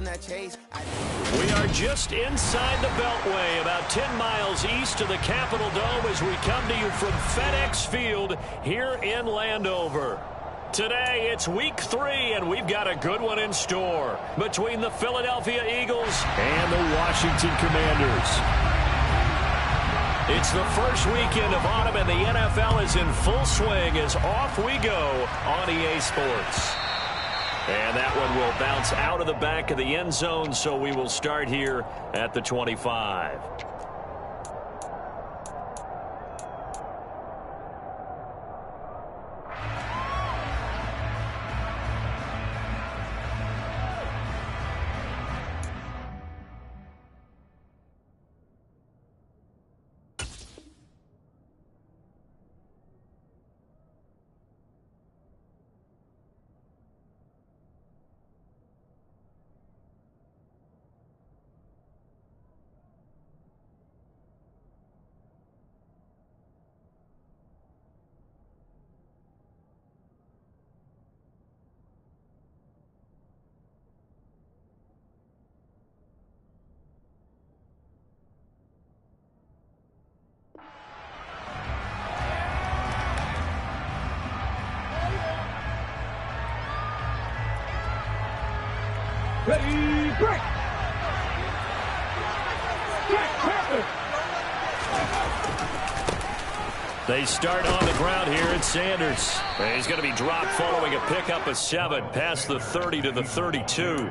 in that chase. We are just inside the Beltway, about 10 miles east of the Capitol Dome as we come to you from FedEx Field here in Landover. Today, it's week 3, and we've got a good one in store between the Philadelphia Eagles and the Washington Commanders. It's the first weekend of autumn, and the NFL is in full swing as off we go on EA Sports. And that one will bounce out of the back of the end zone, so we will start here at the 25. Ready, break! They start on the ground here at Sanders. And he's going to be dropped following a pickup of 7 past the 30 to the 32.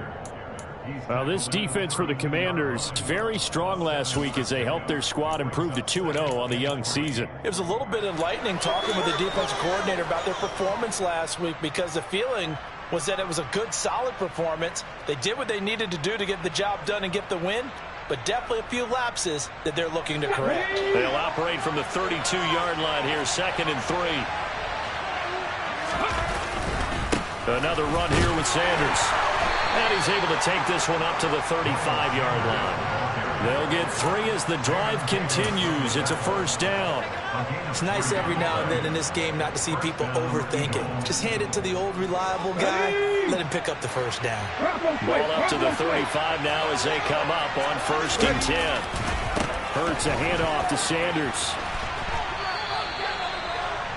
Well, this defense for the Commanders very strong last week as they helped their squad improve to 2-0 on the young season. It was a little bit enlightening talking with the defensive coordinator about their performance last week, because the feeling was that it was a good, solid performance. They did what they needed to do to get the job done and get the win, but definitely a few lapses that they're looking to correct. They'll operate from the 32-yard line here, 2nd and 3. Another run here with Sanders. And he's able to take this one up to the 35-yard line. They'll get 3 as the drive continues. It's a first down. It's nice every now and then in this game not to see people overthink it. Just hand it to the old reliable guy. Let him pick up the first down. Ball up to the 35 now as they come up on 1st and 10. Hurts a handoff to Sanders.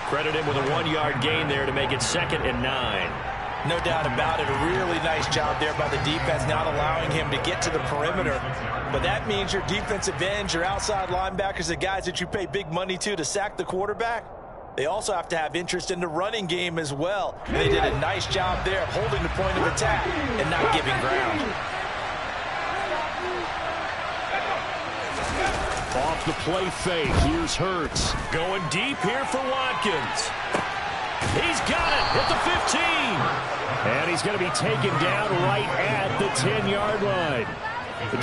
Credit him with a 1-yard gain there to make it 2nd and 9. No doubt about it. A really nice job there by the defense, not allowing him to get to the perimeter. But that means your defensive ends, your outside linebackers, the guys that you pay big money to sack the quarterback, they also have to have interest in the running game as well. And they did a nice job there holding the point of attack and not giving ground. Off the play fake. Here's Hurts. Going deep here for Watkins. He's got it at the 15. And he's going to be taken down right at the 10-yard line.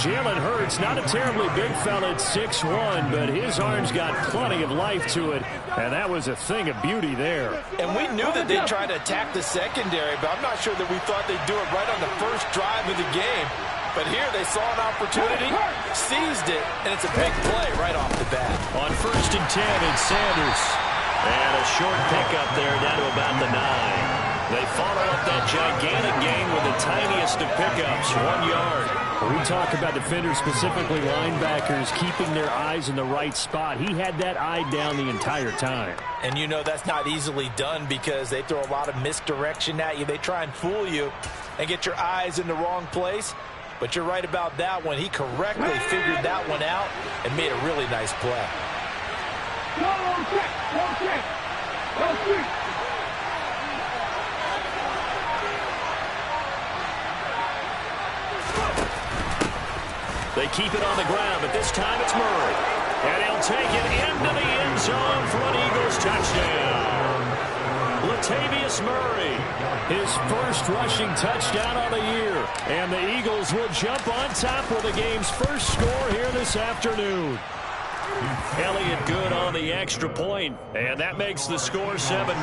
Jalen Hurts, not a terribly big fella at 6'1", but his arms got plenty of life to it, and that was a thing of beauty there. And we knew that they'd try to attack the secondary, but I'm not sure that we thought they'd do it right on the first drive of the game. But here they saw an opportunity, seized it, and it's a big play right off the bat. On 1st and 10, it's Sanders. And a short pickup there down to about the 9. They follow up that gigantic gain with the tiniest of pickups, 1 yard. When we talk about defenders, specifically linebackers, keeping their eyes in the right spot, he had that eye down the entire time. And you know that's not easily done because they throw a lot of misdirection at you. They try and fool you and get your eyes in the wrong place. But you're right about that one. He correctly figured that one out and made a really nice play. They keep it on the ground, but this time it's Murray. And he'll take it into the end zone for an Eagles touchdown. Latavius Murray, his first rushing touchdown on the year. And the Eagles will jump on top with the game's first score here this afternoon. Elliott good on the extra point, and that makes the score 7-0.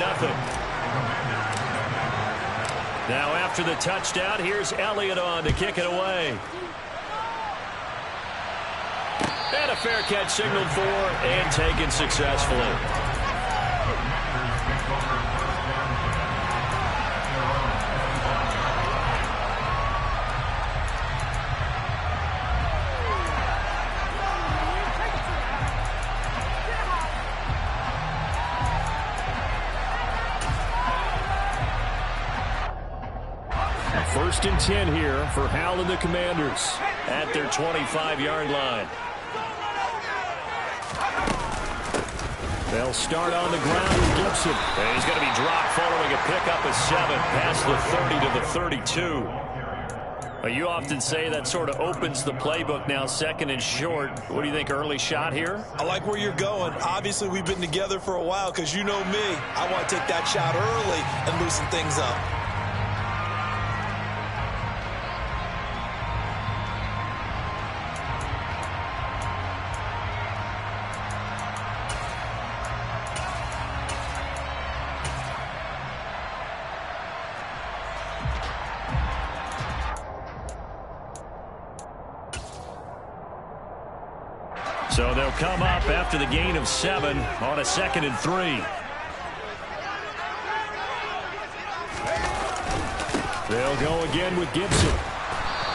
Now after the touchdown, here's Elliott on to kick it away. And a fair catch signaled for and taken successfully. First and 10 here for Howell and the Commanders. At their 25-yard line. They'll start on the ground with Gibson. And he's going to be dropped following a pickup of 7 past the 30 to the 32. Well, you often say that sort of opens the playbook now, second and short. What do you think, early shot here? I like where you're going. Obviously, we've been together for a while because you know me. I want to take that shot early and loosen things up. So they'll come up after the gain of 7 on a 2nd and 3. They'll go again with Gibson.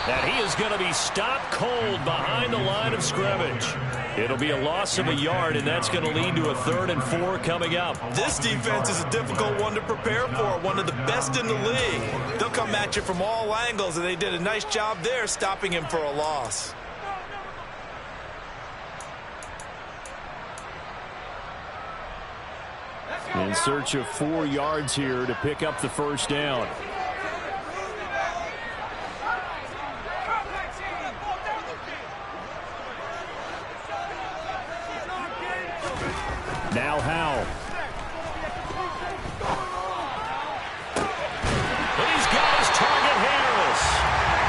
And he is going to be stopped cold behind the line of scrimmage. It'll be a loss of a yard, and that's going to lead to a 3rd and 4 coming up. This defense is a difficult one to prepare for, one of the best in the league. They'll come at you from all angles, and they did a nice job there stopping him for a loss. In search of 4 yards here to pick up the first down. Now Howell. But he's got his target, Harris.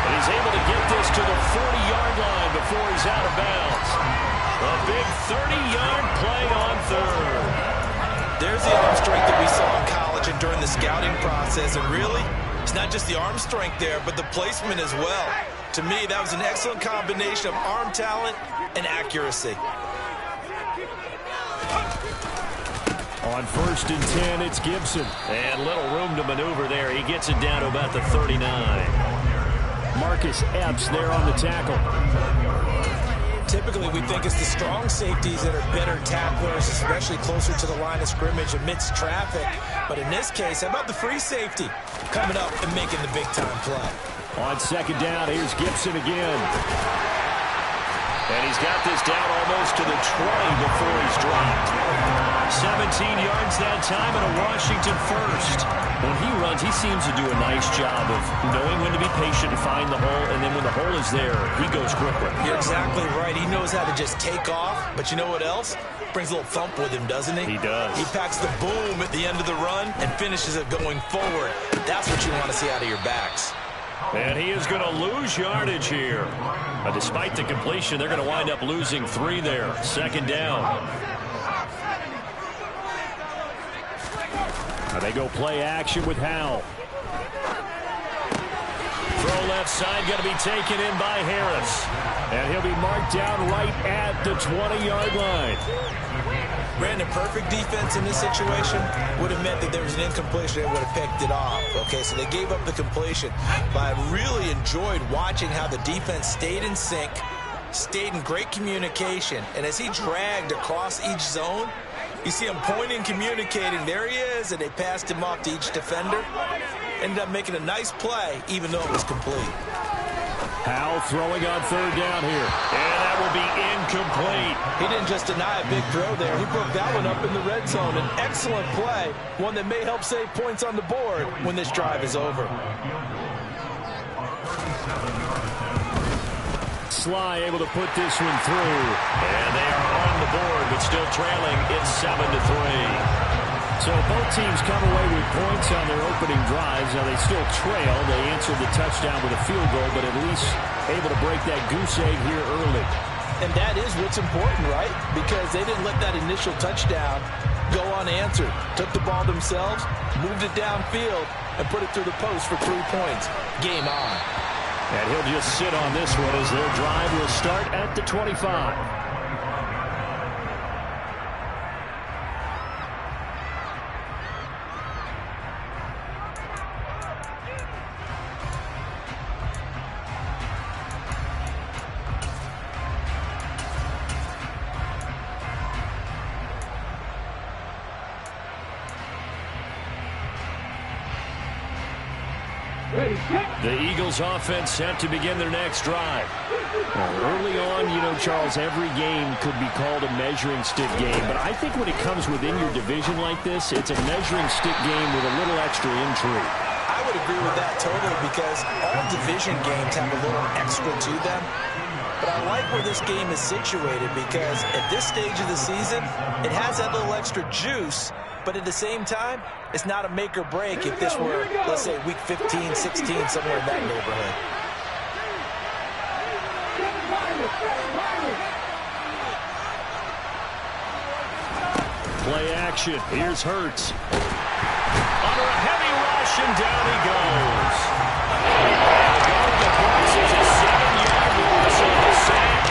And he's able to get this to the 40-yard line before he's out of bounds. A big 30-yard play on 3rd. There's the arm strength that we saw in college and during the scouting process. And really, it's not just the arm strength there, but the placement as well. To me, that was an excellent combination of arm talent and accuracy. On 1st and 10, it's Gibson. And little room to maneuver there. He gets it down to about the 39. Marcus Epps there on the tackle. Typically, we think it's the strong safeties that are better tacklers, especially closer to the line of scrimmage amidst traffic. But in this case, how about the free safety coming up and making the big-time play? On 2nd down, here's Gibson again. And he's got this down almost to the 20 before he's dropped. 17 yards that time and a Washington first. When he runs, he seems to do a nice job of knowing when to be patient and find the hole, and then when the hole is there, he goes quickly. You're exactly right. He knows how to just take off, but you know what else? Brings a little thump with him, doesn't he? He does. He packs the boom at the end of the run and finishes it going forward. That's what you want to see out of your backs. And he is going to lose yardage here. But despite the completion, they're going to wind up losing 3 there. 2nd down. They go play action with Howell. Throw left side, going to be taken in by Harris. And he'll be marked down right at the 20-yard line. Brandon, perfect defense in this situation would have meant that there was an incompletion and would have picked it off. Okay, so they gave up the completion. But I really enjoyed watching how the defense stayed in sync, stayed in great communication. And as he dragged across each zone, you see him pointing, communicating. There he is, and they passed him off to each defender. Ended up making a nice play, even though it was complete. Howell throwing on 3rd down here. And that will be incomplete. He didn't just deny a big throw there. He broke that one up in the red zone. An excellent play, one that may help save points on the board when this drive is over. Sly able to put this one through. And they are on the board, but still trailing. It's 7-3. So both teams come away with points on their opening drives. Now they still trail. They answered the touchdown with a field goal, but at least able to break that goose egg here early. And that is what's important, right? Because they didn't let that initial touchdown go unanswered. Took the ball themselves, moved it downfield, and put it through the post for 3 points. Game on. And he'll just sit on this one as their drive will start at the 25. The Eagles offense set to begin their next drive. Early on, you know, Charles, every game could be called a measuring stick game. But I think when it comes within your division like this, it's a measuring stick game with a little extra intrigue. I would agree with that totally because all division games have a little extra to them. But I like where this game is situated because at this stage of the season, it has that little extra juice. But at the same time, it's not a make or break if this were, let's say, week 15, 16, somewhere in that neighborhood. Play action. Here's Hurts. Under a heavy rush, and down he goes. The Bucs is a 7-yard loss on the sack.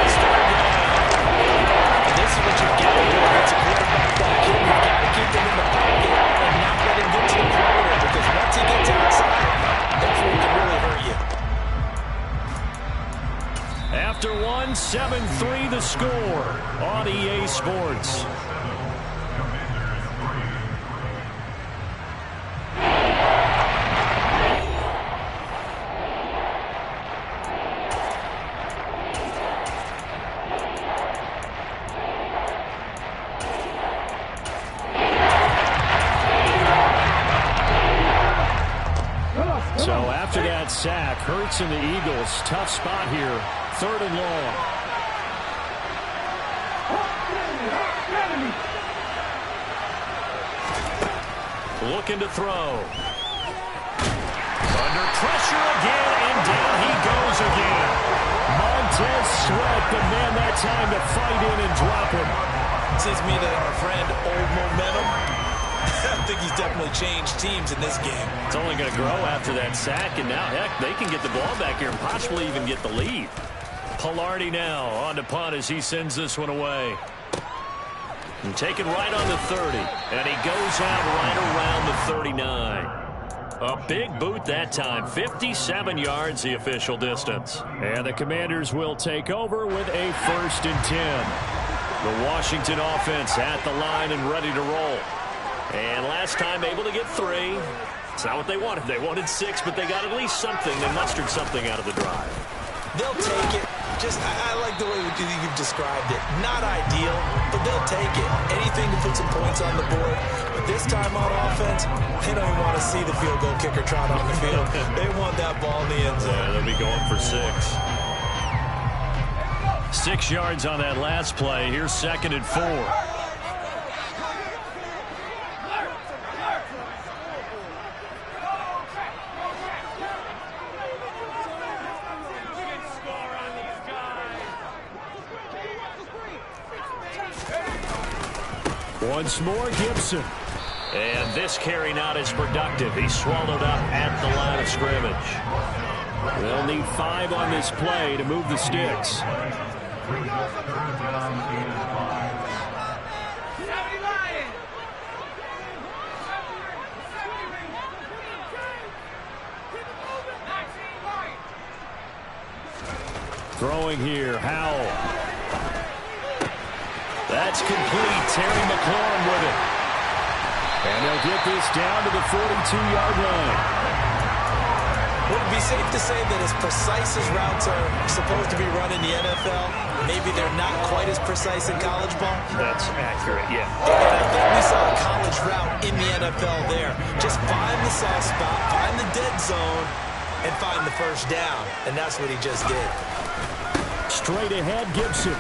It's third down. And this is what you've got to do against a quarterback like him. You've got to keep him in the pocket and not let him get to the perimeter because once he gets outside, that's where he can really hurt you. After one, 7-3 the score on EA Sports. So after that sack, Hurts and the Eagles, tough spot here, 3rd and long. Looking to throw. Under pressure again, and down he goes again. Montez Sweat, the man that time to fight in and drop him. Seems to me that our friend, old momentum, I think he's definitely changed teams in this game. It's only going to grow after that sack, and now, heck, they can get the ball back here and possibly even get the lead. Palardy now on to punt as he sends this one away. And taken right on the 30, and he goes out right around the 39. A big boot that time, 57 yards the official distance. And the Commanders will take over with a 1st and 10. The Washington offense at the line and ready to roll. And last time able to get 3. It's not what they wanted. They wanted 6, but they got at least something. They mustered something out of the drive. They'll take it. Just, I like the way you've described it. Not ideal, but they'll take it. Anything to put some points on the board. But this time on offense, they don't want to see the field goal kicker trot on the field. They want that ball in the end zone. Yeah, they'll be going for 6. 6 yards on that last play. Here's 2nd and 4. Once more, Gibson. And this carry not as productive. He's swallowed up at the line of scrimmage. They'll need 5 on this play to move the sticks. Throwing here, Howell. That's complete. Terry McLaurin with it. And they'll get this down to the 42-yard line. Would it be safe to say that as precise as routes are supposed to be run in the NFL, maybe they're not quite as precise in college ball? That's accurate, yeah. And I think we saw a college route in the NFL there. Just find the soft spot, find the dead zone, and find the first down. And that's what he just did. Straight ahead, Gibson.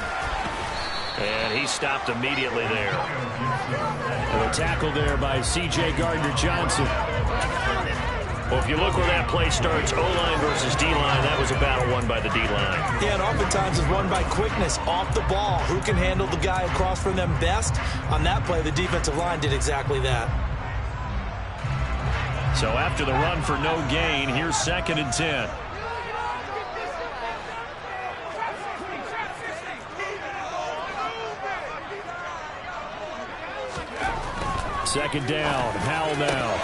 And he stopped immediately there. And a tackle there by C.J. Gardner-Johnson. Well, if you look where that play starts, O-line versus D-line, that was a battle won by the D-line. Yeah, and oftentimes it's won by quickness off the ball. Who can handle the guy across from them best? On that play, the defensive line did exactly that. So after the run for no gain, here's 2nd and 10. Second down, Howell now.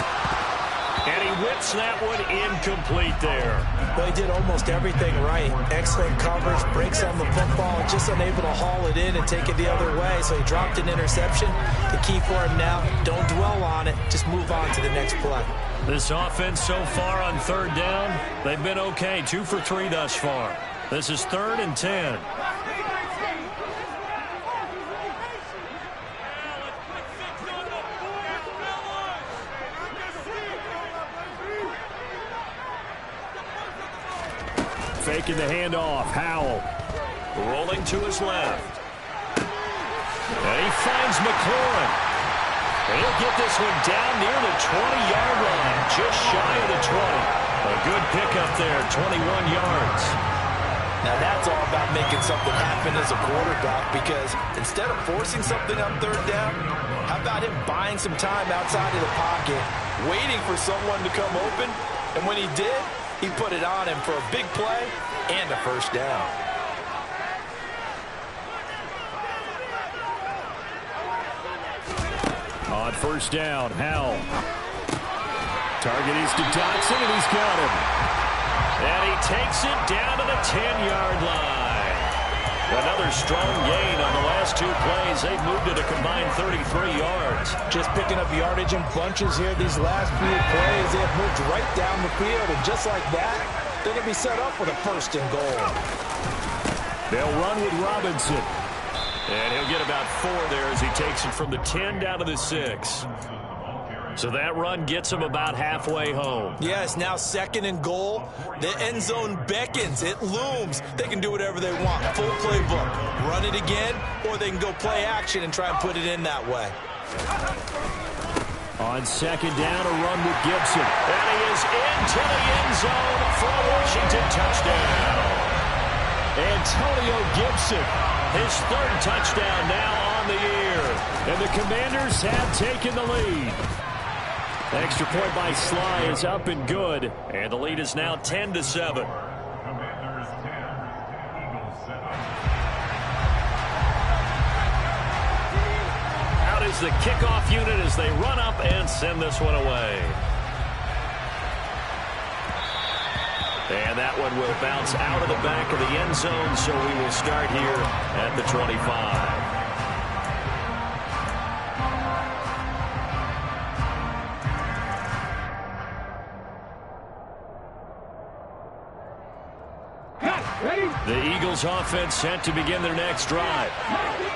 And he whips that one incomplete there. Well, he did almost everything right. Excellent coverage, breaks on the football, just unable to haul it in and take it the other way. So he dropped an interception. The key for him now, don't dwell on it. Just move on to the next play. This offense so far on third down, they've been okay. 2 for 3 thus far. This is 3rd and 10. Faking the handoff. Howell. Rolling to his left. And he finds McLaurin. And he'll get this one down near the 20-yard line, just shy of the 20. A good pickup there, 21 yards. Now that's all about making something happen as a quarterback, because instead of forcing something on third down, how about him buying some time outside of the pocket, waiting for someone to come open, and when he did, he put it on him for a big play and a first down. On first down, Howell. Target is to Dotson, and he's got him. And he takes it down to the 10-yard line. Another strong gain on the last 2 plays. They've moved it a combined 33 yards. Just picking up yardage in bunches here these last few plays. They have moved right down the field, and just like that, they're going to be set up with a 1st and goal. They'll run with Robinson. And he'll get about 4 there as he takes it from the 10 down to the 6. So that run gets him about halfway home. Yeah, it's now 2nd and goal. The end zone beckons. It looms. They can do whatever they want. Full playbook. Run it again, or they can go play action and try and put it in that way. On 2nd down, a run with Gibson. And he is into the end zone for a Washington touchdown. Antonio Gibson. His 3rd touchdown now on the year. And the Commanders have taken the lead. Extra point by Sly is up and good. And the lead is now 10-7. Out is the kickoff unit as they run up and send this one away. And that one will bounce out of the back of the end zone, so we will start here at the 25. The Eagles offense set to begin their next drive.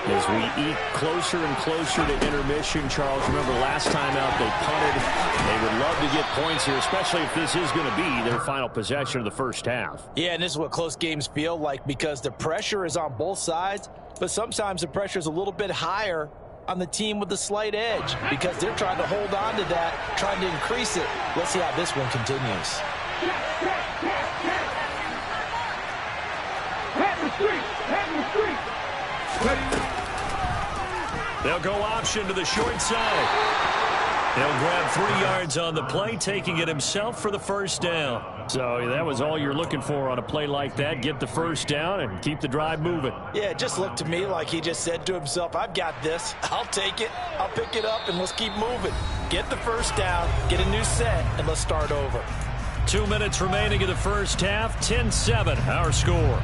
As we eat closer and closer to intermission, Charles, remember last time out they punted. They would love to get points here, especially if this is going to be their final possession of the first half. Yeah, and this is what close games feel like, because the pressure is on both sides, but sometimes the pressure is a little bit higher on the team with the slight edge because they're trying to hold on to that, trying to increase it. Let's see how this one continues. They'll go option to the short side. He'll grab 3 yards on the play, taking it himself for the first down. So that was all you're looking for on a play like that. Get the first down and keep the drive moving. Yeah, it just looked to me like he just said to himself, I've got this. I'll take it. I'll pick it up, and let's keep moving. Get the first down, get a new set, and let's start over. 2 minutes remaining in the first half. 10-7, our score.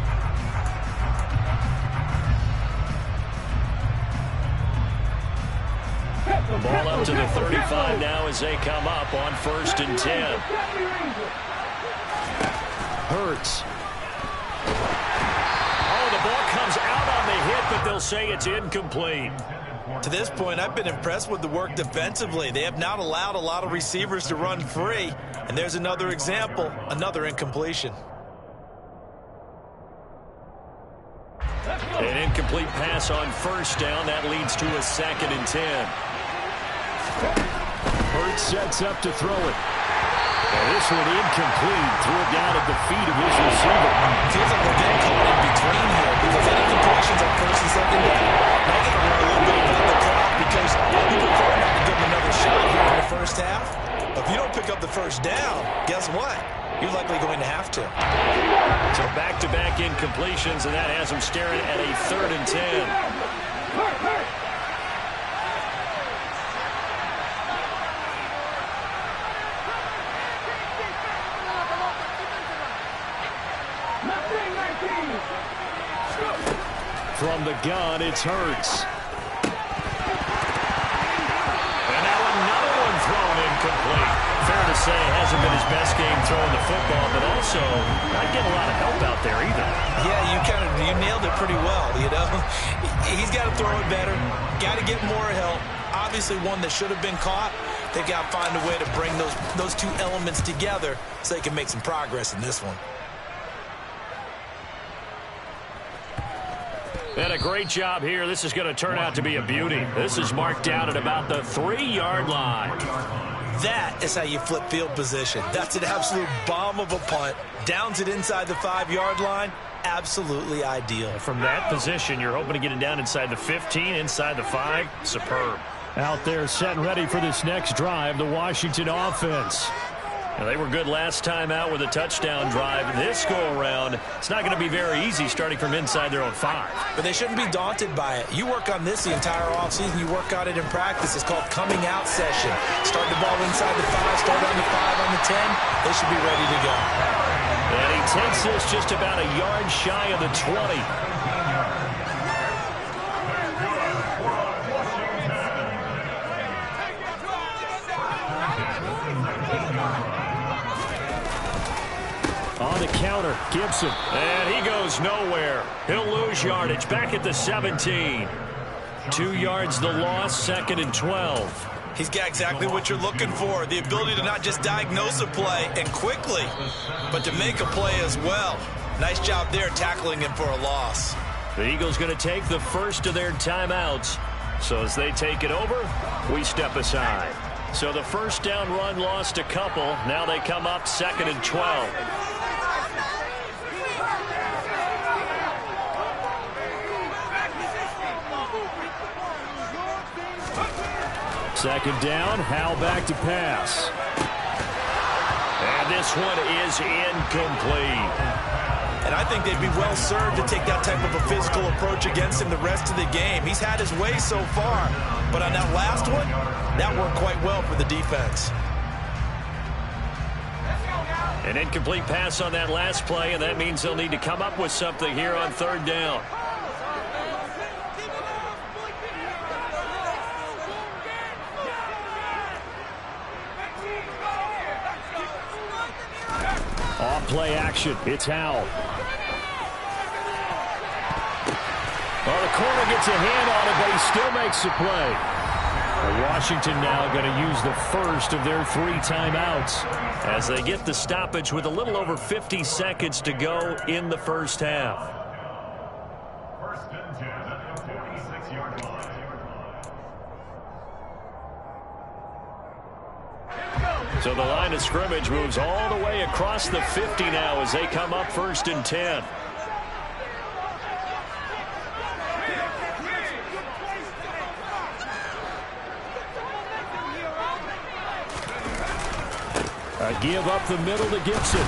The ball up to the 35 now as they come up on 1st and 10. Hurts. Oh, the ball comes out on the hit, but they'll say it's incomplete. To this point, I've been impressed with the work defensively. They have not allowed a lot of receivers to run free. And there's another example, another incompletion. An incomplete pass on 1st down. That leads to a 2nd and 10. Hurts sets up to throw it. And this one incomplete. Threw it down at the feet of his receiver. Feels like we're getting caught in between here because any completions on 1st and 2nd down. Now they're going to run a little bit about the clock because you prefer not to give them another shot here in the first half. If you don't pick up the first down, guess what? You're likely going to have to. So back-to-back incompletions, and that has them staring at a 3rd and 10. From the gun, it's Hurts. And now another one thrown incomplete. Fair to say it hasn't been his best game throwing the football, but also not getting a lot of help out there either. Yeah, you nailed it pretty well, you know. He's got to throw it better, got to get more help. Obviously one that should have been caught. They've got to find a way to bring those two elements together so they can make some progress in this one. And a great job here. This is going to turn out to be a beauty. This is marked down at about the 3-yard line. That is how you flip field position. That's an absolute bomb of a punt. Downs it inside the 5-yard line. Absolutely ideal. From that position, you're hoping to get it down inside the 15, inside the 5. Superb. Out there set and ready for this next drive, the Washington offense. Now, they were good last time out with a touchdown drive. This go-around, it's not going to be very easy starting from inside their own 5. But they shouldn't be daunted by it. You work on this the entire offseason. You work on it in practice. It's called coming out session. Start the ball inside the 5, start on the 5, on the 10. They should be ready to go. And he takes this just about a yard shy of the 20. On the counter, Gibson. And he goes nowhere. He'll lose yardage back at the 17. 2 yards the loss, 2nd and 12. He's got exactly what you're looking for. The ability to not just diagnose a play and quickly, but to make a play as well. Nice job there tackling him for a loss. The Eagles going to take the first of their timeouts. So as they take it over, we step aside. So the first down run lost a couple. Now they come up 2nd and 12. Second down, Howell back to pass. And this one is incomplete. And I think they'd be well served to take that type of a physical approach against him the rest of the game. He's had his way so far, but on that last one, that worked quite well for the defense. An incomplete pass on that last play, and that means they'll need to come up with something here on 3rd down. Play action. It's Howell. Well, the corner gets a hand on it, but he still makes the play. Washington now going to use the first of their 3 timeouts as they get the stoppage with a little over 50 seconds to go in the first half. So the line of scrimmage moves all the way across the 50 now as they come up 1st and 10. A give up the middle to Gibson.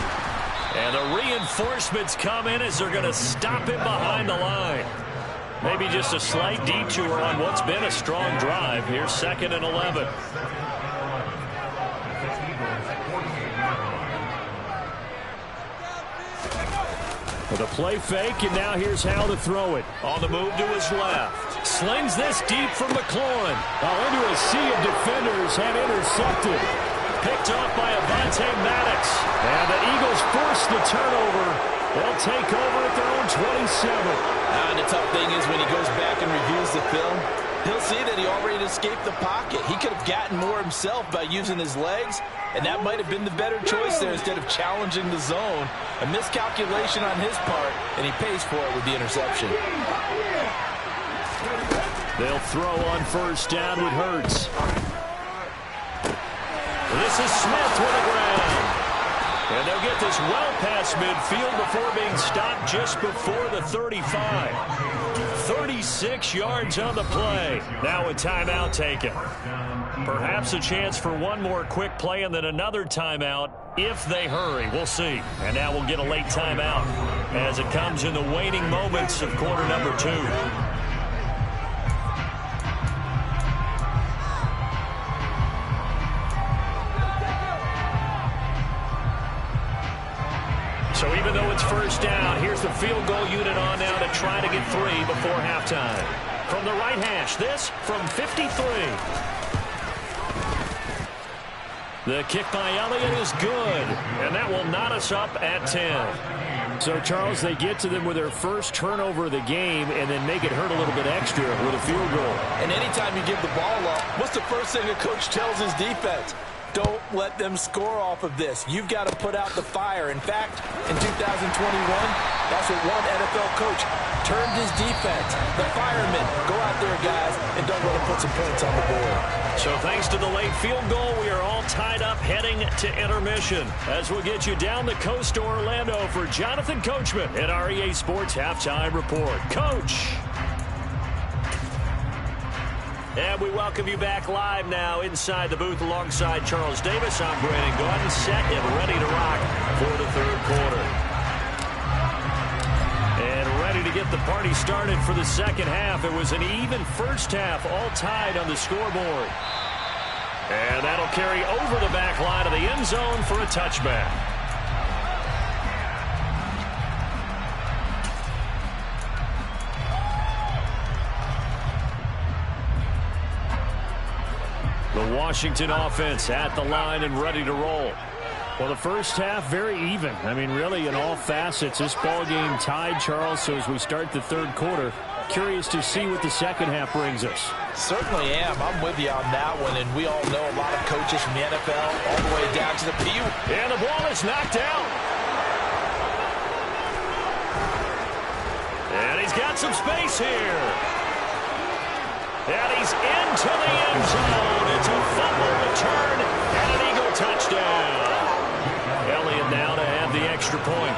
And the reinforcements come in as they're going to stop him behind the line. Maybe just a slight detour on what's been a strong drive. Here's 2nd and 11. With a play fake, and now here's Howell to throw it. On the move to his left. Slings this deep for McLaurin. Into a sea of defenders and intercepted. Picked off by Avonte Maddox. And the Eagles force the turnover. They'll take over at their own 27. And the tough thing is when he goes back and reviews the film, he'll see that he already escaped the pocket. He could have gotten more himself by using his legs, and that might have been the better choice there instead of challenging the zone. A miscalculation on his part, and he pays for it with the interception. They'll throw on 1st down with Hurts. This is Smith with the ground. And they'll get this well past midfield before being stopped just before the 35. 36 yards on the play. Now a timeout taken. Perhaps a chance for one more quick play and then another timeout if they hurry. We'll see. And now we'll get a late timeout as it comes in the waning moments of quarter number 2. So even though it's 1st down, here's the field goal unit on now to try to get 3 before halftime. From the right hash, this from 53. The kick by Elliott is good, and that will knot us up at 10. So, Charles, they get to them with their first turnover of the game and then make it hurt a little bit extra with a field goal. And anytime you give the ball up, what's the first thing a coach tells his defense? Don't let them score off of this. You've got to put out the fire. In fact, in 2021, that's what one NFL coach termed his defense. The firemen. Go out there, guys, and don't let them put some points on the board. So thanks to the late field goal, we are all tied up heading to intermission. As we'll get you down the coast to Orlando for Jonathan Coachman at our EA Sports Halftime Report. Coach! And we welcome you back live now inside the booth alongside Charles Davis. I'm Brandon Gaudin, set and ready to rock for the third quarter. And ready to get the party started for the second half. It was an even first half, all tied on the scoreboard. And that'll carry over the back line of the end zone for a touchback. The Washington offense at the line and ready to roll. Well, the first half, very even. I mean, really, in all facets, this ball game tied, Charles. So as we start the third quarter, curious to see what the second half brings us. Certainly am. I'm with you on that one. And we all know a lot of coaches from the NFL all the way down to the PU. And the ball is knocked out. And he's got some space here. And he's into the end zone. It's a fumble return and an Eagle touchdown. Elliott now to have the extra point.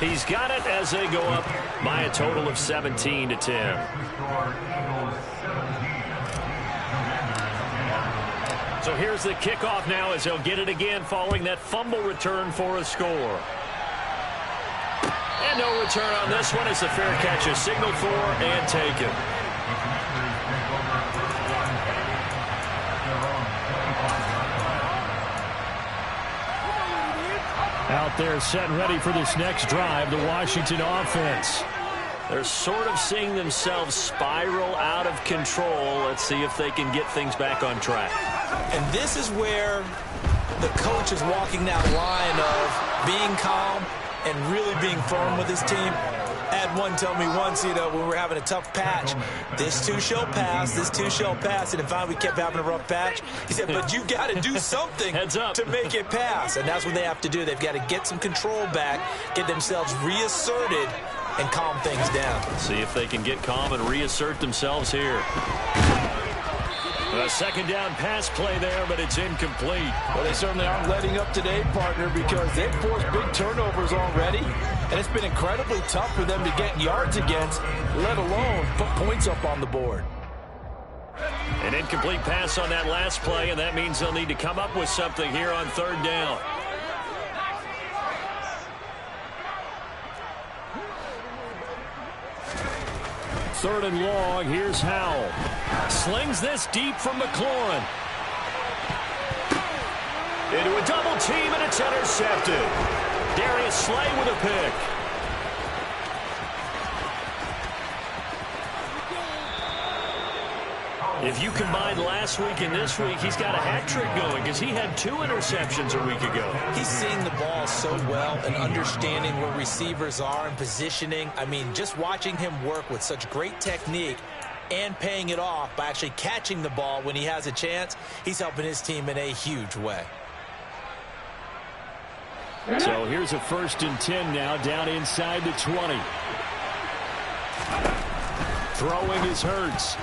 He's got it as they go up by a total of 17-10. So here's the kickoff now as they'll get it again following that fumble return for a score. And no return on this one as the fair catch is signaled for and taken. Out there set and ready for this next drive, the Washington offense. They're sort of seeing themselves spiral out of control. Let's see if they can get things back on track. And this is where the coach is walking that line of being calm and really being firm with his team. I had one tell me once, when we were having a tough patch, this too shall pass, this too shall pass. And finally we kept having a rough patch. He said, but you got to do something to make it pass. And that's what they have to do. They've got to get some control back, get themselves reasserted, and calm things down. See if they can get calm and reassert themselves here. A second down pass play there, but it's incomplete. Well, they certainly aren't letting up today, partner, because they've forced big turnovers already, and it's been incredibly tough for them to get yards against, let alone put points up on the board. An incomplete pass on that last play, and that means they'll need to come up with something here on third down. Third and long, here's Howell. Slings this deep from McLaurin. Into a double team, and it's intercepted. Darius Slay with a pick. If you combine last week and this week, he's got a hat trick going because he had 2 interceptions a week ago. He's seeing the ball so well and understanding where receivers are and positioning. I mean, just watching him work with such great technique and paying it off by actually catching the ball when he has a chance, he's helping his team in a huge way. So here's a 1st and 10 now, down inside the 20. Throwing is Hurts.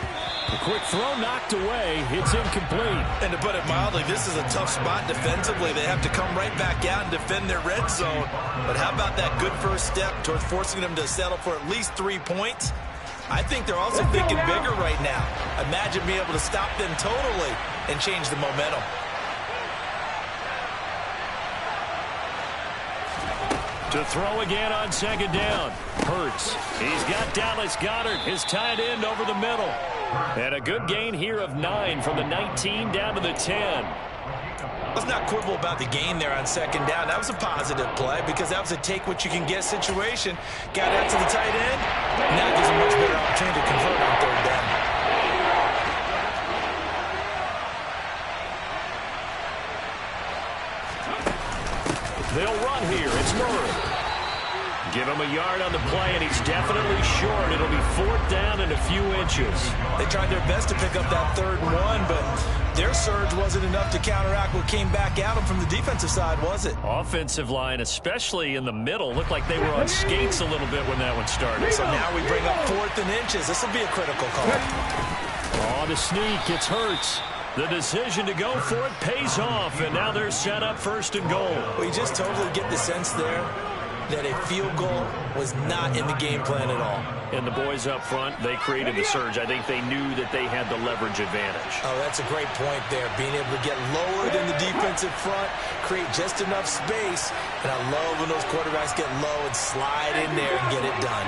A quick throw knocked away. It's incomplete. And to put it mildly, this is a tough spot defensively. They have to come right back out and defend their red zone. But how about that good first step towards forcing them to settle for at least 3 points? I think they're also thinking bigger right now. Imagine being able to stop them totally and change the momentum. To throw again on second down. Hurts. He's got Dallas Goedert, his tight end, over the middle. And a good gain here of 9 from the 19 down to the 10. Let's not quibble about the gain there on second down. That was a positive play because that was a take-what-you-can-get situation. Got out to the tight end. Now gives a much better opportunity to convert on third down. They'll run here. It's Murray. Give him a yard on the play, and he's definitely short. It'll be fourth down and a few inches. They tried their best to pick up that 3rd and 1, but their surge wasn't enough to counteract what came back at them from the defensive side, was it? Offensive line, especially in the middle, looked like they were on skates a little bit when that one started. So now we bring up 4th and inches. This will be a critical call. On the sneak, it's Hurts. The decision to go for it pays off, and now they're set up 1st and goal. We just totally get the sense there that a field goal was not in the game plan at all. And the boys up front, they created the surge. I think they knew that they had the leverage advantage. Oh, that's a great point there. Being able to get lower than the defensive front, create just enough space. And I love when those quarterbacks get low and slide in there and get it done.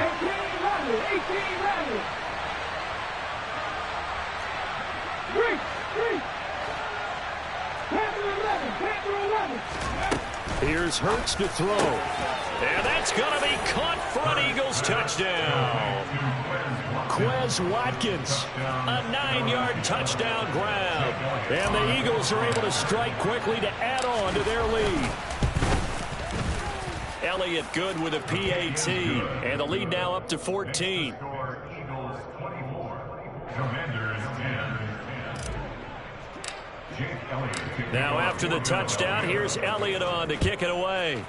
Here's Hurts to throw. And that's going to be caught for an Eagles touchdown. Quez Watkins, a 9-yard touchdown grab. And the Eagles are able to strike quickly to add on to their lead. Elliott good with a PAT. And the lead now up to 14. Now after the touchdown, here's Elliott on to kick it away.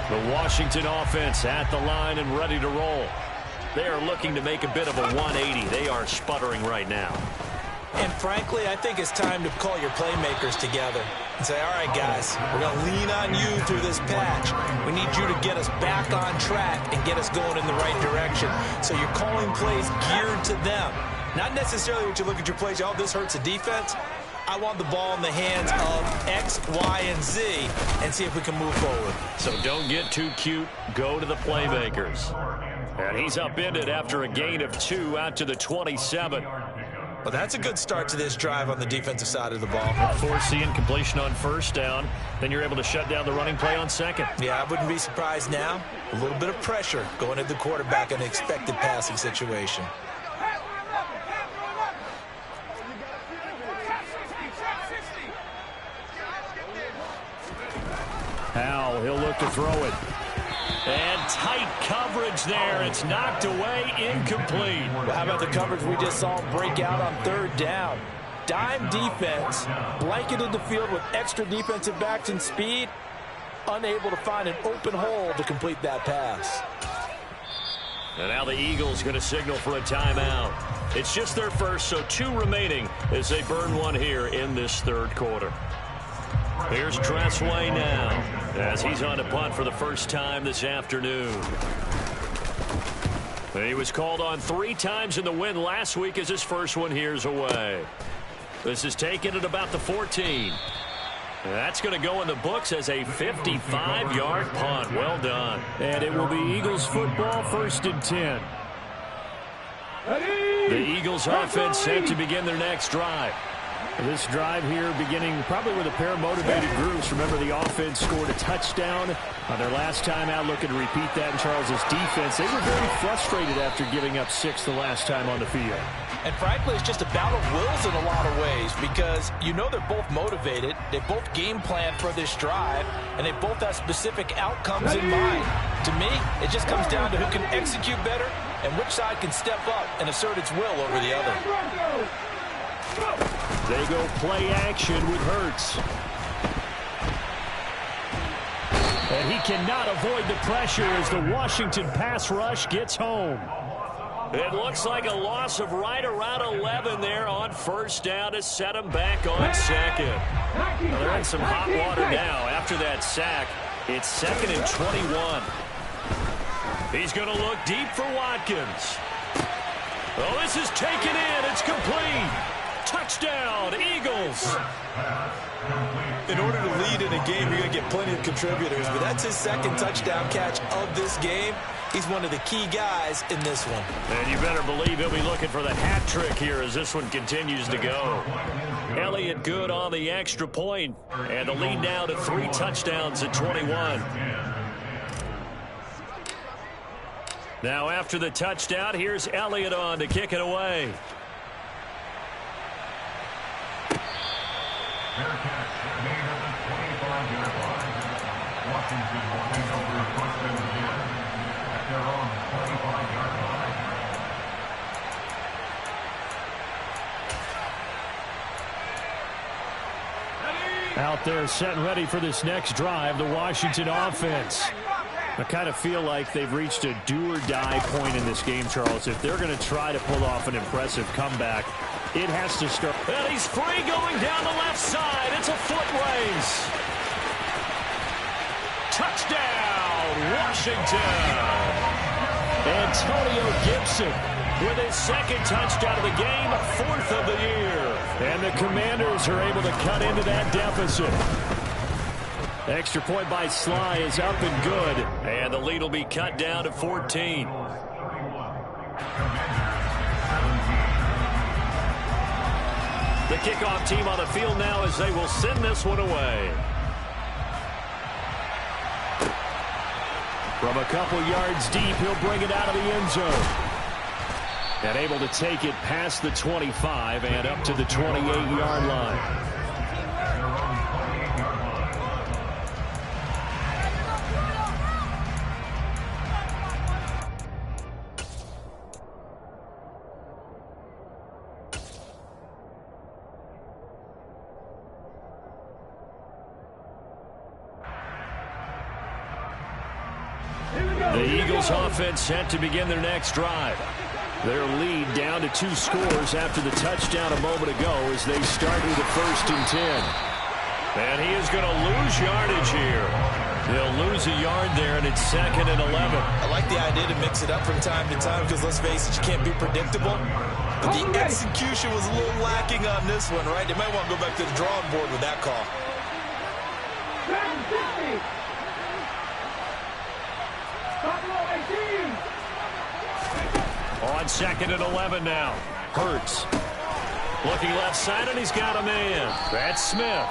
The Washington offense at the line and ready to roll. They are looking to make a bit of a 180. They are sputtering right now. And frankly, I think it's time to call your playmakers together and say, all right, guys, we're going to lean on you through this patch. We need you to get us back on track and get us going in the right direction. So you're calling plays geared to them. Not necessarily what you look at your plays, oh, this hurts the defense. I want the ball in the hands of X, Y, and Z and see if we can move forward. So don't get too cute. Go to the playmakers. And he's upended after a gain of 2 out to the 27. Well, that's a good start to this drive on the defensive side of the ball. Force the incompletion on first down. Then you're able to shut down the running play on second. Yeah, I wouldn't be surprised now. A little bit of pressure going at the quarterback in an expected passing situation. Howell, he'll look to throw it. And tight coverage there. It's knocked away, incomplete. Well, how about the coverage we just saw break out on third down? Dime defense, blanketed the field with extra defensive backs and speed, unable to find an open hole to complete that pass. And now the Eagles going to signal for a timeout. It's just their first, so 2 remaining as they burn one here in this third quarter. Here's Tressway now as he's on a punt for the first time this afternoon. He was called on 3 times in the win last week as his first one here's away. This is taken at about the 14. That's going to go in the books as a 55-yard punt. Well done. And it will be Eagles football, 1st and 10. The Eagles offense set to begin their next drive. This drive here beginning probably with a pair of motivated groups. Remember, the offense scored a touchdown on their last time out, looking to repeat that in Charles's defense. They were very frustrated after giving up 6 the last time on the field. And frankly, it's just a battle of wills in a lot of ways because you know they're both motivated. They both game plan for this drive, and they both have specific outcomes in mind. To me, it just comes down to who can execute better and which side can step up and assert its will over the other. They go play action with Hurts. And he cannot avoid the pressure as the Washington pass rush gets home. It looks like a loss of right around 11 there on first down to set him back on second. Well, they're in some hot water now. After that sack, it's 2nd and 21. He's going to look deep for Watkins. Oh, this is taken in. It's complete. Touchdown, Eagles. In order to lead in a game, you're going to get plenty of contributors, but that's his second touchdown catch of this game. He's one of the key guys in this one. And you better believe he'll be looking for the hat trick here as this one continues to go. Elliott good on the extra point, and the lead now to 3 touchdowns at 21. Now after the touchdown, here's Elliott on to kick it away. Out there set and ready for this next drive, the Washington offense. I kind of feel like they've reached a do-or-die point in this game, Charles. If they're going to try to pull off an impressive comeback, it has to start. And he's free going down the left side. It's a foot race. Touchdown, Washington. Antonio Gibson with his second touchdown of the game, 4th of the year. And the Commanders are able to cut into that deficit. Extra point by Sly is up and good. And the lead will be cut down to 14. The kickoff team on the field now as they will send this one away. From a couple yards deep, he'll bring it out of the end zone. And able to take it past the 25 and up to the 28-yard line. The Eagles offense set to begin their next drive. Their lead down to 2 scores after the touchdown a moment ago as they start with a 1st and 10. And he is going to lose yardage here. They'll lose a yard there, and it's 2nd and 11. I like the idea to mix it up from time to time because, let's face it, you can't be predictable. But the execution was a little lacking on this one, right? They might want to go back to the drawing board with that call. On 2nd and 11 now. Hurts. Looking left side, and he's got a man. That's Smith.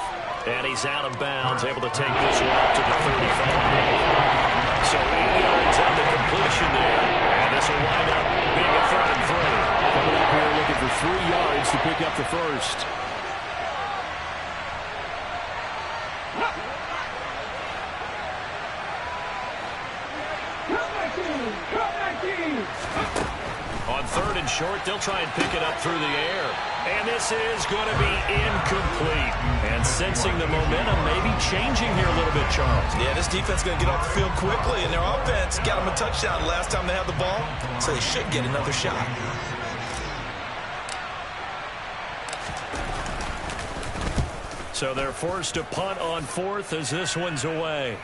And he's out of bounds, able to take this one up to the 35. So 8 yards on the completion there. And this will wind up being a 3rd and 3. Coming up here looking for 3 yards to pick up the first. On 3rd and short, they'll try and pick it up through the air. And this is going to be incomplete. And sensing the momentum maybe changing here a little bit, Charles. Yeah, this defense is going to get off the field quickly, and their offense got them a touchdown last time they had the ball, so they should get another shot. So they're forced to punt on 4th as this one's away.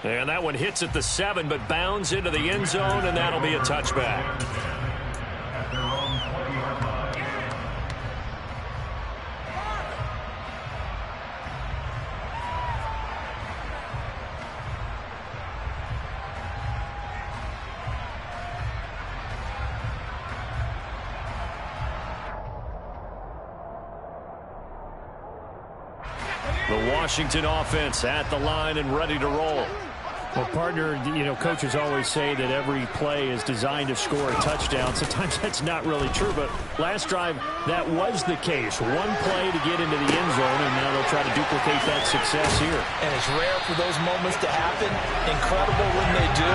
And that one hits at the 7, but bounds into the end zone, and that'll be a touchback. The Washington offense at the line and ready to roll. Well, partner, coaches always say that every play is designed to score a touchdown. Sometimes that's not really true, but last drive, that was the case. One play to get into the end zone, and now they'll try to duplicate that success here. And it's rare for those moments to happen. Incredible when they do.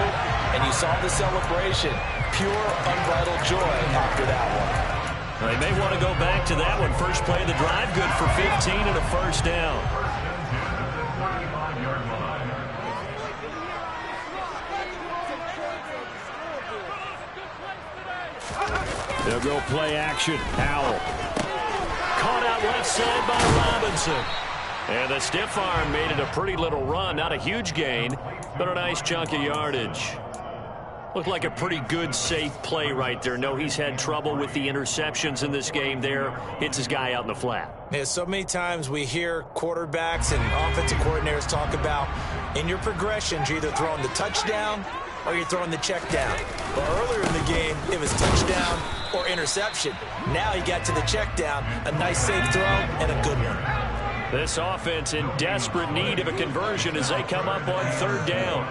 And you saw the celebration. Pure, unbridled joy after that one. They may want to go back to that one. First play of the drive, good for 15 and a 1st down. They'll go play action. Howell. Caught out left side by Robinson. And the stiff arm made it a pretty little run. Not a huge gain, but a nice chunk of yardage. Looked like a pretty good, safe play right there. No, he's had trouble with the interceptions in this game there. Hits his guy out in the flat. Yeah, so many times we hear quarterbacks and offensive coordinators talk about in your progressions, you're either throwing the touchdown or you're throwing the check down. But earlier in the game, it was touchdown or interception. Now he got to the check down, a nice safe throw and a good one. This offense in desperate need of a conversion as they come up on third down.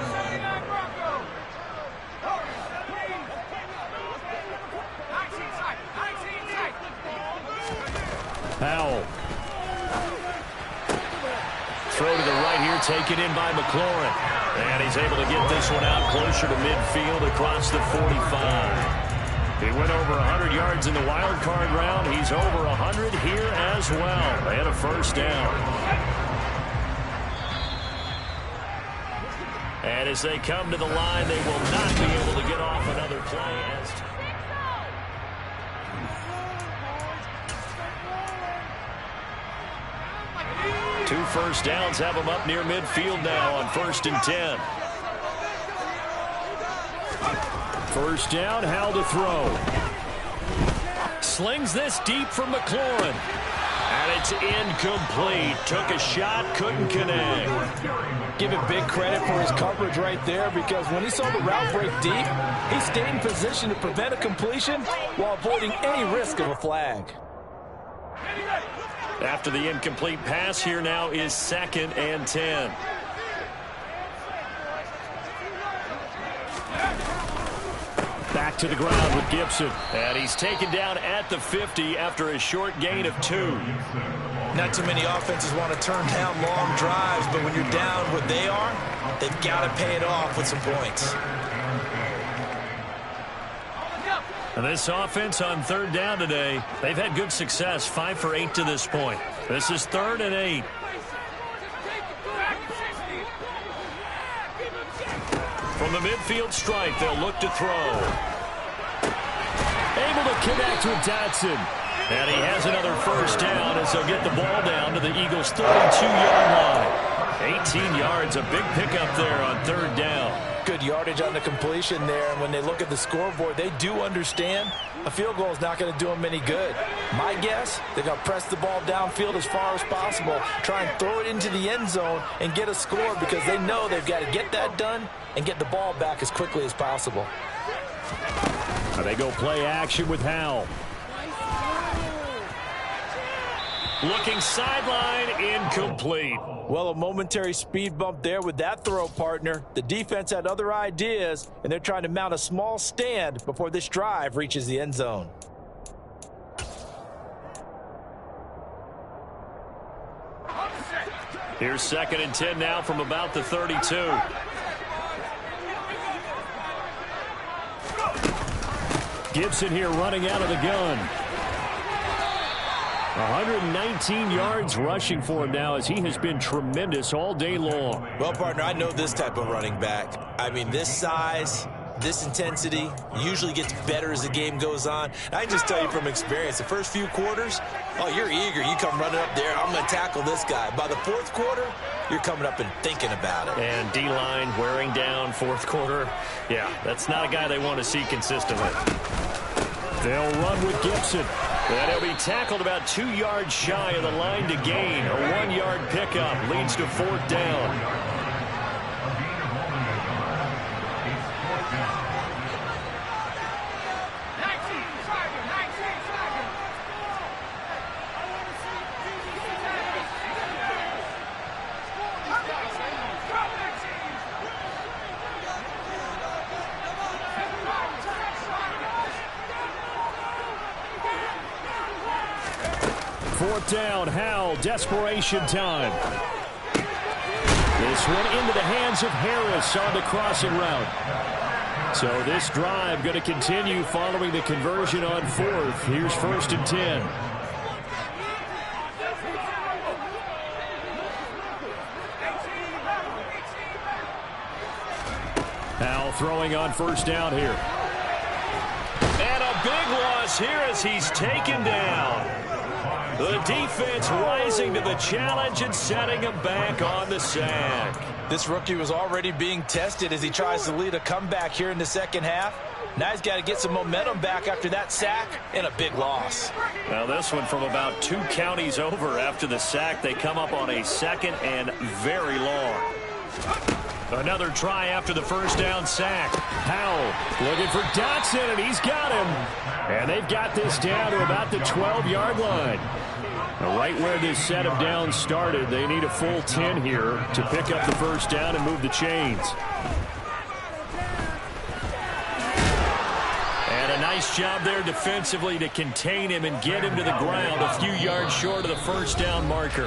Powell. Throw to the right here, taken in by McLaurin. And he's able to get this one out closer to midfield across the 45. He went over 100 yards in the wild card round. He's over 100 here as well. They had a first down. And as they come to the line, they will not be able to get off another play. Two first downs have them up near midfield now on 1st and 10. First down, Howell to throw. Slings this deep from McLaurin. And it's incomplete. Took a shot, couldn't connect. Give him big credit for his coverage right there, because when he saw the route break deep, he stayed in position to prevent a completion while avoiding any risk of a flag. After the incomplete pass, here now is 2nd and 10. Back to the ground with Gibson. And he's taken down at the 50 after a short gain of 2. Not too many offenses want to turn down long drives, but when you're down what they are, they've got to pay it off with some points. And this offense on third down today, they've had good success, 5 for 8 to this point. This is 3rd and 8. From the midfield stripe, they'll look to throw. Able to connect with Dotson. And he has another first down as they'll get the ball down to the Eagles' 32-yard line. 18 yards, a big pickup there on third down. Good yardage on the completion there, and when they look at the scoreboard, they do understand a field goal is not going to do them any good. My guess, they're going to press the ball downfield as far as possible, try and throw it into the end zone and get a score, because they know they've got to get that done and get the ball back as quickly as possible. Now they go play action with Howell. Looking sideline, incomplete. Well, a momentary speed bump there with that throw, partner. The defense had other ideas, and they're trying to mount a small stand before this drive reaches the end zone. Here's 2nd and 10 now from about the 32. Gibson here running out of the gun. 119 yards rushing for him now, as he has been tremendous all day long. Well, partner, I know this type of running back. I mean, this size, this intensity usually gets better as the game goes on. I can just tell you from experience, the first few quarters, oh, you're eager. You come running up there, I'm going to tackle this guy. By the 4th quarter, you're coming up and thinking about it. And D-line wearing down 4th quarter. Yeah, that's not a guy they want to see consistently. They'll run with Gibson. And he'll be tackled about 2 yards shy of the line to gain. A 1-yard pickup leads to 4th down. Fourth down, Howell, desperation time. This one into the hands of Harris on the crossing route. So this drive going to continue following the conversion on 4th. Here's 1st and 10. Howell throwing on 1st down here. And a big loss here as he's taken down. The defense rising to the challenge and setting him back on the sack. This rookie was already being tested as he tries to lead a comeback here in the second half. Now he's got to get some momentum back after that sack and a big loss. Now this one from about 2 counties over after the sack. They come up on a second and very long. Another try after the first down sack. Powell looking for Dotson, and he's got him. And they've got this down to about the 12-yard line. Now right where this set of downs started, they need a full 10 here to pick up the first down and move the chains. And a nice job there defensively to contain him and get him to the ground a few yards short of the first down marker.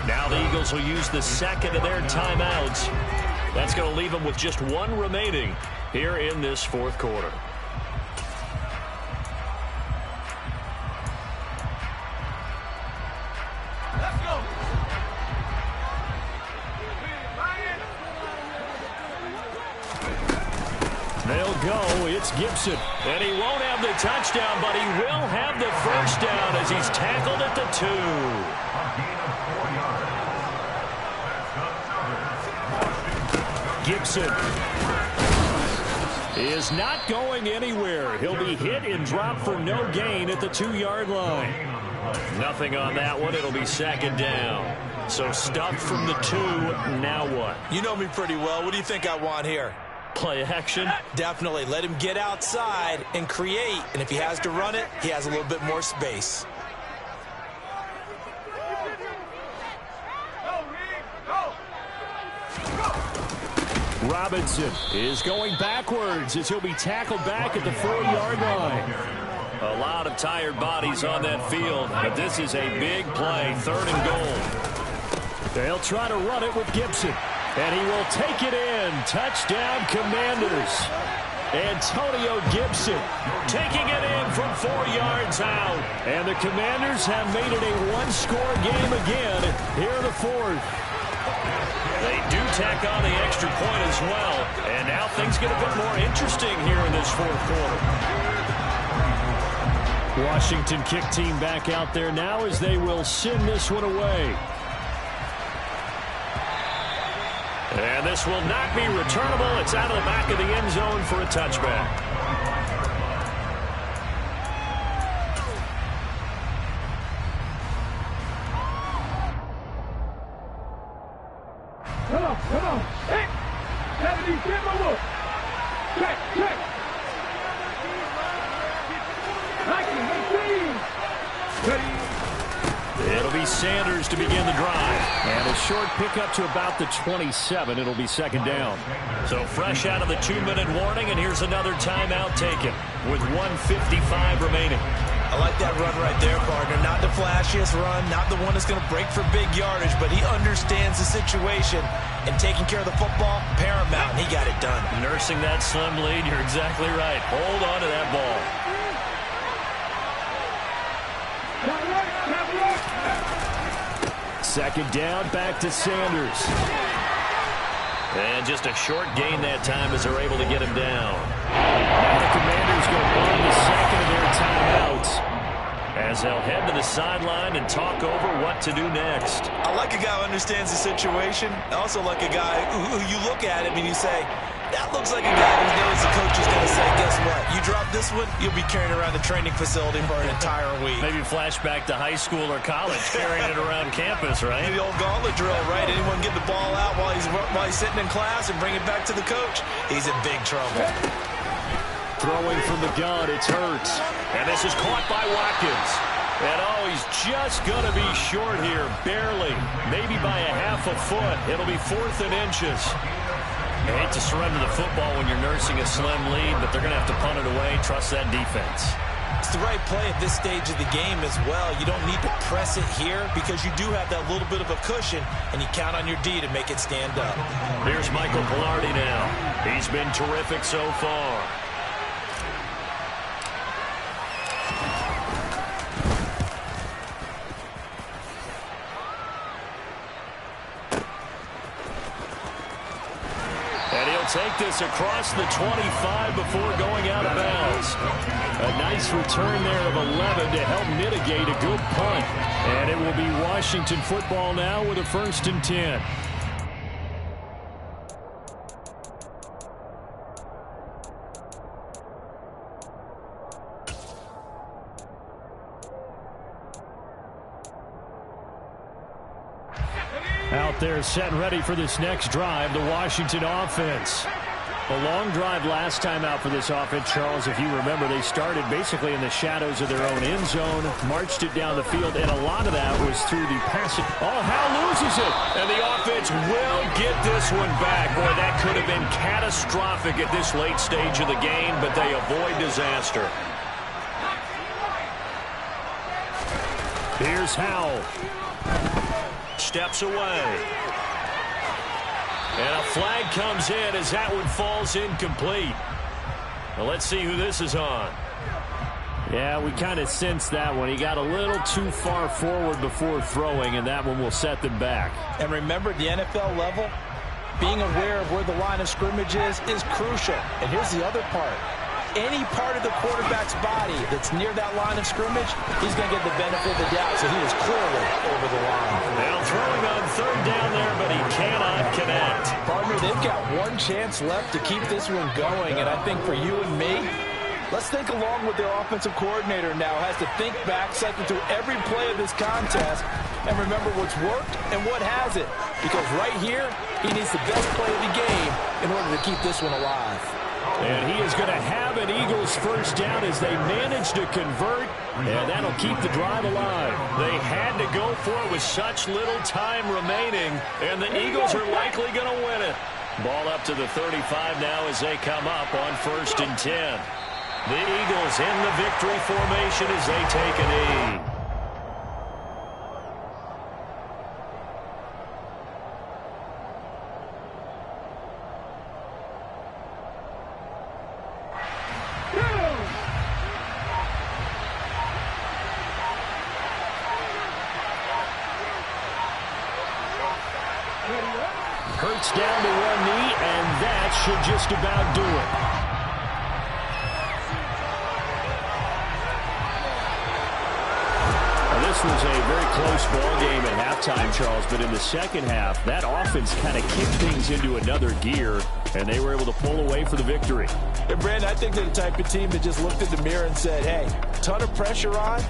Now the Eagles will use the second of their timeouts. That's going to leave them with just 1 remaining here in this fourth quarter. Let's go. They'll go. It's Gibson. And he won't have the touchdown, but he will have the first down as he's tackled at the 2. Gibson is not going anywhere. He'll be hit and dropped for no gain at the 2-yard line. Nothing on that one. It'll be second down. So stuffed from the 2. Now what? You know me pretty well. What do you think I want here? Play action? Definitely. Let him get outside and create. And if he has to run it, he has a little bit more space. Robinson is going backwards as he'll be tackled back at the 4-yard line. A lot of tired bodies on that field, but this is a big play, 3rd and goal. They'll try to run it with Gibson, and he will take it in. Touchdown, Commanders. Antonio Gibson taking it in from 4 yards out. And the Commanders have made it a 1-score game again here in the 4th. They do tack on the extra point as well. And now things get a bit more interesting here in this 4th quarter. Washington kick team back out there now as they will send this one away. And this will not be returnable. It's out of the back of the end zone for a touchback. Come on. Hey, 70, give my look. Check. 19, 18. It'll be Sanders to begin the drive. And a short pickup to about the 27. It'll be second down. So fresh out of the 2-minute warning, and here's another timeout taken with 1:55 remaining. I like that run right there, partner. Not the flashiest run, not the one that's going to break for big yardage, but he understands the situation, and taking care of the football, paramount, and he got it done. Nursing that slim lead, you're exactly right. Hold on to that ball. Second down, back to Sanders. And just a short gain that time as they're able to get him down. Now the Commanders go on the second of their timeouts as they'll head to the sideline and talk over what to do next. I like a guy who understands the situation. I also like a guy who you look at him and you say, that looks like a guy who knows the coach is going to say, guess what? You drop this one, you'll be carrying around the training facility for an entire week. Maybe flashback to high school or college, carrying it around campus, right? The old gauntlet drill, right? Anyone get the ball out while he's sitting in class and bring it back to the coach? He's in big trouble. Throwing from the gun, it's Hurts. And this is caught by Watkins. And he's just going to be short here, barely. Maybe by a half a foot. It'll be 4th and inches. I hate to surrender the football when you're nursing a slim lead, but they're going to have to punt it away. Trust that defense. It's the right play at this stage of the game as well. You don't need to press it here because you do have that little bit of a cushion, and you count on your D to make it stand up. Here's Michael Palardy now. He's been terrific so far. Take this across the 25 before going out of bounds. A nice return there of 11 to help mitigate a good punt. And it will be Washington football now with a 1st and 10. Out there set and ready for this next drive, the Washington offense. A long drive last time out for this offense, Charles. If you remember, they started basically in the shadows of their own end zone, marched it down the field, and a lot of that was through the passing. Oh, Howell loses it. And the offense will get this one back. Boy, that could have been catastrophic at this late stage of the game, but they avoid disaster. Here's Howell. Steps away. And a flag comes in as that one falls incomplete. Well, let's see who this is on. Yeah, we kind of sensed that one. He got a little too far forward before throwing, and that one will set them back. And remember, the NFL level, being aware of where the line of scrimmage is crucial. And here's the other part. Any part of the quarterback's body that's near that line of scrimmage, he's going to get the benefit of the doubt. So he was clearly over the line. Now throwing on third down there, but he cannot connect. Partner, they've got one chance left to keep this one going. And I think for you and me, let's think along with their offensive coordinator now. Has to think back, cycle through every play of this contest, and remember what's worked and what hasn't. Because right here, he needs the best play of the game in order to keep this one alive. And he is going to have an Eagles first down as they manage to convert, and that'll keep the drive alive. They had to go for it with such little time remaining, and the Eagles are likely going to win it. Ball up to the 35 now as they come up on 1st and 10. The Eagles in the victory formation as they take a knee. Hurts down to one knee, and that should just about do it. Now, this was a very close ball game at halftime, Charles, but in the second half, that offense kind of kicked things into another gear, and they were able to pull away for the victory. And Brandon, I think they're the type of team that just looked in the mirror and said, hey, ton of pressure on,